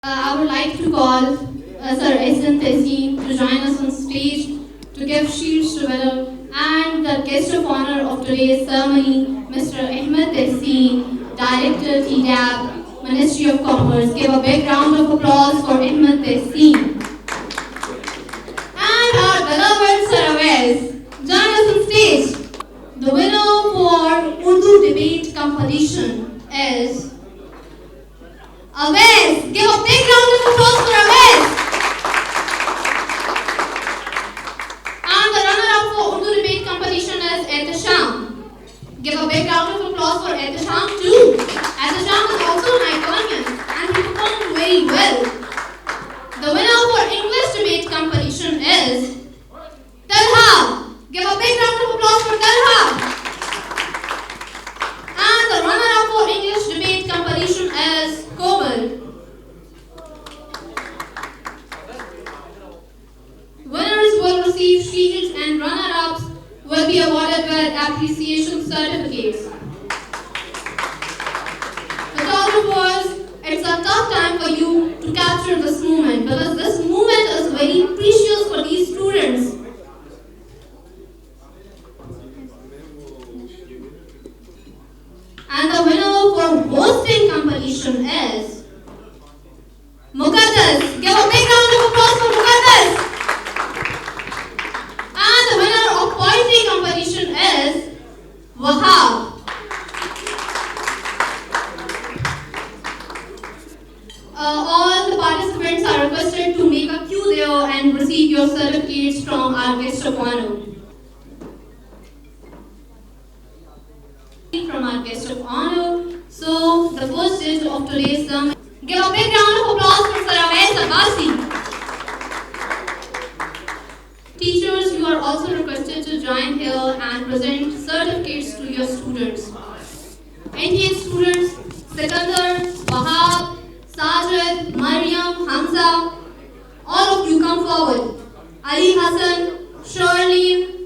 I would like to call Sir Tehseen to join us on stage to give shields to winner and the guest of honor of today's ceremony, Mr. Ahmed Tehseen, Director TDAB, Ministry of Commerce. Give a big round of applause for Ahmed Tehseen. And our beloved Sir Ahmed, join us on stage. The winner for Urdu debate competition is Ahmed. Give a big round of applause for Ahmed. And the runner-up for Urdu debate competition is Tehseen. Give a big round of applause for Tehseen too. Tehseen is also an Iconian and he performed very well. The winner for English debate competition is Talha. Give a big round of applause for Talha. And the runner-up for English debate competition is Komal. Winners will receive shields and runner-ups will be awarded with appreciation certificates. Photographers, it's a tough time for you to capture this moment because this moment is very precious for these students. And the winner for hosting competition is Muqaddas. Give a big round of applause for Muqaddas. And the winner of poetry competition is Wahab. All the participants are requested to make a queue there and receive your certificates from our guest of honor. From our guest of honor. So, the first judge of today's ceremony. Give a big round of applause for Sir Ahmed Abbasi. Teachers, you are also requested to join here and present certificates to your students. NTH students, Sikandar, Wahab, Sajid, Maryam, Hamza, all of you come forward. Ali Hassan, Shirley,